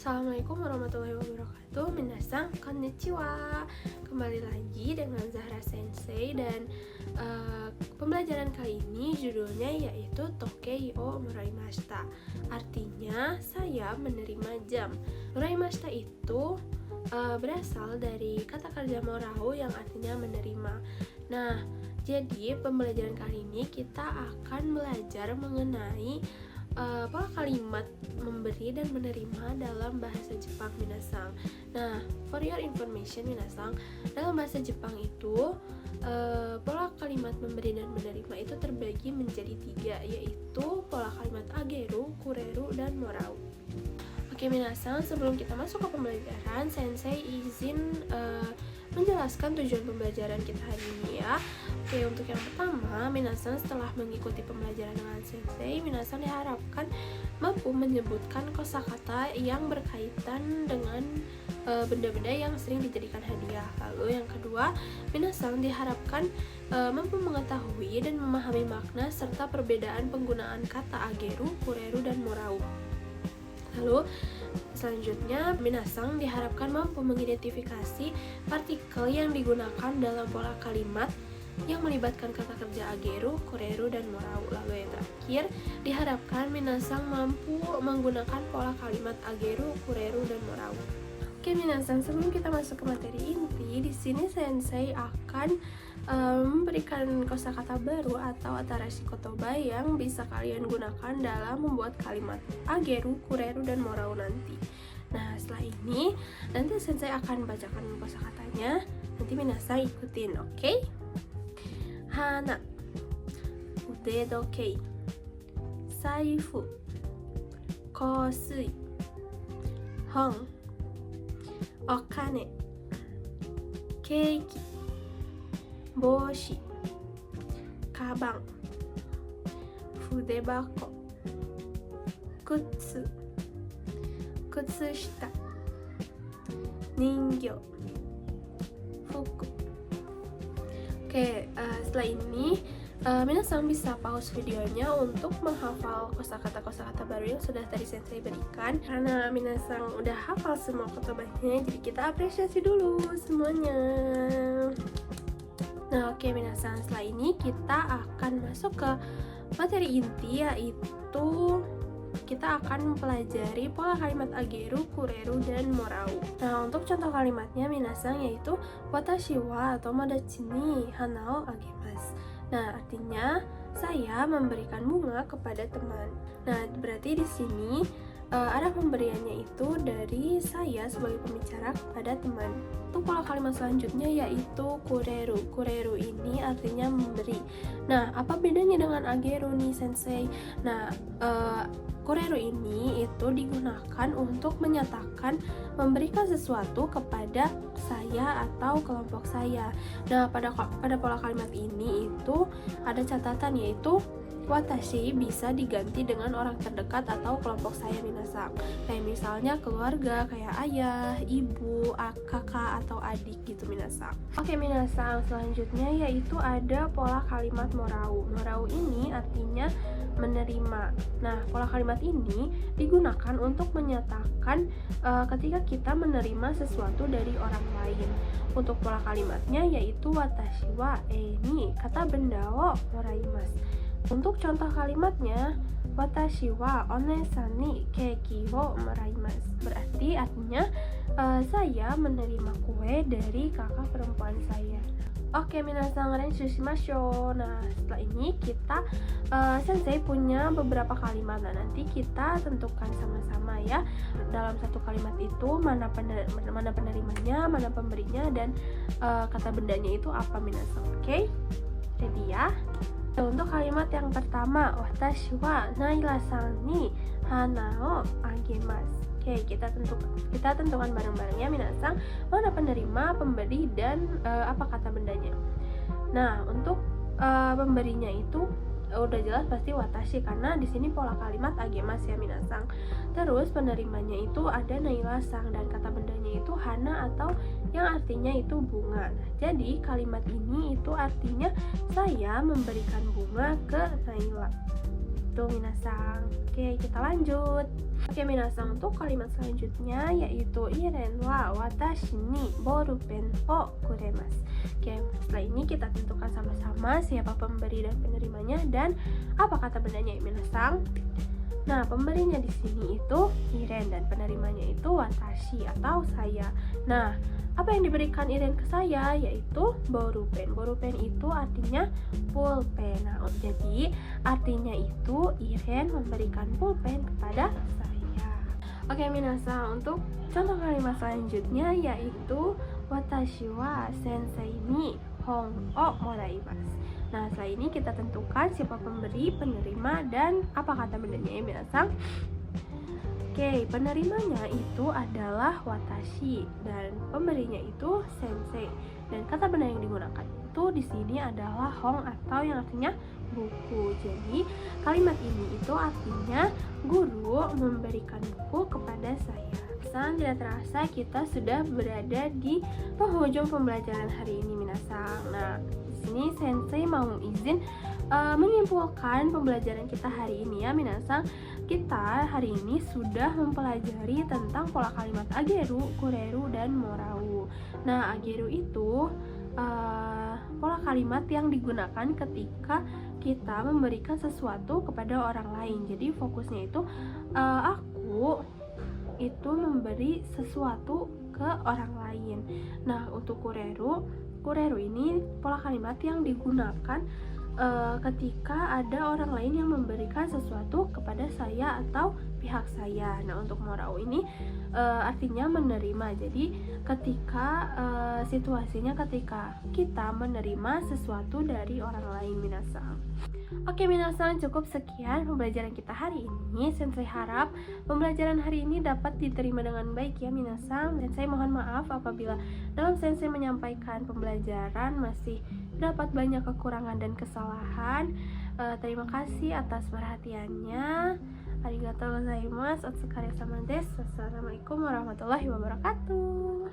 Assalamualaikum warahmatullahi wabarakatuh. Minasang konnichiwa. Kembali lagi dengan Zahra Sensei dan pembelajaran kali ini judulnya yaitu Tokei o moraimashita. Artinya saya menerima jam. Moraimashita itu berasal dari kata kerja morau yang artinya menerima. Nah, jadi pembelajaran kali ini kita akan belajar mengenai pola kalimat memberi dan menerima dalam bahasa Jepang minasang. Nah, for your information minasang, dalam bahasa Jepang itu pola kalimat memberi dan menerima itu terbagi menjadi 3, yaitu pola kalimat ageru, kureru, dan morau. Oke minasang, sebelum kita masuk ke pembelajaran, Sensei izin menjelaskan tujuan pembelajaran kita hari ini ya. Oke, untuk yang pertama, minasang setelah mengikuti pembelajaran dengan Sensei, minasang diharapkan mampu menyebutkan kosakata yang berkaitan dengan benda-benda yang sering dijadikan hadiah. Lalu yang kedua, minasang diharapkan mampu mengetahui dan memahami makna serta perbedaan penggunaan kata ageru, kureru, dan morau. Lalu selanjutnya, minasang diharapkan mampu mengidentifikasi partikel yang digunakan dalam pola kalimat yang melibatkan kata kerja ageru, kureru, dan morau. Lalu yang terakhir, diharapkan minasang mampu menggunakan pola kalimat ageru, kureru, dan morau. Oke minasang, sebelum kita masuk ke materi inti, di sini Sensei akan memberikan kosakata baru atau atarashi kotoba yang bisa kalian gunakan dalam membuat kalimat ageru, kureru, dan morau nanti. Nah, setelah ini nanti Sensei akan bacakan kosakatanya. Nanti minasang ikutin, oke? Hana, udedokei, saifu, kosui, hon, okane, keiki, boshi, kaban, fudebako, kutsu, kutsushita, ningyou, fuku. Oke, setelah ini minasang bisa pause videonya untuk menghafal kosakata-kosakata baru yang sudah tadi Sensei berikan. Karena minasang udah hafal semua kotobanya, jadi kita apresiasi dulu semuanya. Nah, oke minasang, setelah ini kita akan masuk ke materi inti, yaitu kita akan mempelajari pola kalimat ageru, kureru, dan morau. Nah, untuk contoh kalimatnya minasang yaitu watashi wa tomodachi ni hana o agemasu. Nah, artinya saya memberikan bunga kepada teman. Nah, berarti di sini ada pemberiannya itu dari saya sebagai pembicara kepada teman. Untuk pola kalimat selanjutnya yaitu kureru. Kureru ini artinya memberi. Nah, apa bedanya dengan ageru nih Sensei? Nah, kureru ini itu digunakan untuk menyatakan memberikan sesuatu kepada saya atau kelompok saya. Nah, pada pola kalimat ini itu ada catatan, yaitu watashi bisa diganti dengan orang terdekat atau kelompok saya minasang. Kayak misalnya keluarga, kayak ayah, ibu, kakak, atau adik gitu minasang. Oke minasang, selanjutnya yaitu ada pola kalimat morau. Morau ini artinya menerima. Nah, pola kalimat ini digunakan untuk menyatakan ketika kita menerima sesuatu dari orang lain. Untuk pola kalimatnya yaitu watashi wa ni kata benda wo moraimasu. Untuk contoh kalimatnya, watashi wa onesan ni keiki wo moraimasu. Berarti artinya saya menerima kue dari kakak perempuan saya. Oke minasang, renshu shimashou. Nah, setelah ini kita Sensei punya beberapa kalimat. Nah, nanti kita tentukan sama-sama ya. Dalam satu kalimat itu mana penerimanya, mana pemberinya, dan kata bendanya itu apa minasang. Oke? Jadi ya. Untuk kalimat yang pertama, watashi wa naila-san ni hana o agemasu. Oke, kita tentukan bareng-bareng ya minasang, mana penerima, pemberi, dan apa kata bendanya. Nah, untuk pemberinya itu udah jelas pasti watashi karena di sini pola kalimat agemasu ya minasang. Terus penerimanya itu ada naila-san dan kata bendanya itu hana atau yang artinya itu bunga. Nah, jadi kalimat ini itu artinya saya memberikan bunga ke Naila. gitu minasang. Oke, kita lanjut. Oke minasang, untuk kalimat selanjutnya yaitu iren wa watashi ni bolpen o kuremasu. Oke, setelah ini kita tentukan sama-sama siapa pemberi dan penerimanya dan apa kata bendanya ya minasang. Nah, pemberinya di sini itu iren dan penerimanya itu watashi atau saya. Nah, apa yang diberikan iren ke saya yaitu borupen. Borupen itu artinya pulpen. Nah, jadi artinya itu iren memberikan pulpen kepada saya. Oke minasang, untuk contoh kalimat selanjutnya yaitu watashi wa sensei ni hon o moraimasu. Nah, setelah ini kita tentukan siapa pemberi, penerima, dan apa kata bendanya ya minasang. Oke, penerimanya itu adalah watashi dan pemberinya itu sensei. Dan kata benda yang digunakan itu di sini adalah hong atau yang artinya buku. Jadi, kalimat ini itu artinya guru memberikan buku kepada saya. Tidak terasa kita sudah berada di penghujung pembelajaran hari ini minasang. Nah, di sini sensei mau izin menyimpulkan pembelajaran kita hari ini ya minasang. Kita hari ini sudah mempelajari tentang pola kalimat ageru, kureru, dan morau. Nah, ageru itu pola kalimat yang digunakan ketika kita memberikan sesuatu kepada orang lain. Jadi fokusnya itu aku itu memberi sesuatu ke orang lain. Nah, untuk kureru ini pola kalimat yang digunakan ketika ada orang lain yang memberikan sesuatu kepada saya atau pihak saya. Nah, untuk morau ini artinya menerima. Jadi ketika situasinya ketika kita menerima sesuatu dari orang lain minasang. Oke minasang, cukup sekian pembelajaran kita hari ini. Sensei harap pembelajaran hari ini dapat diterima dengan baik ya minasang. Dan saya mohon maaf apabila dalam sensei menyampaikan pembelajaran masih dapat banyak kekurangan dan kesalahan. Terima kasih atas perhatiannya. Arigatou gozaimasu. Otsukaresama desu. Wassalamualaikum warahmatullahi wabarakatuh.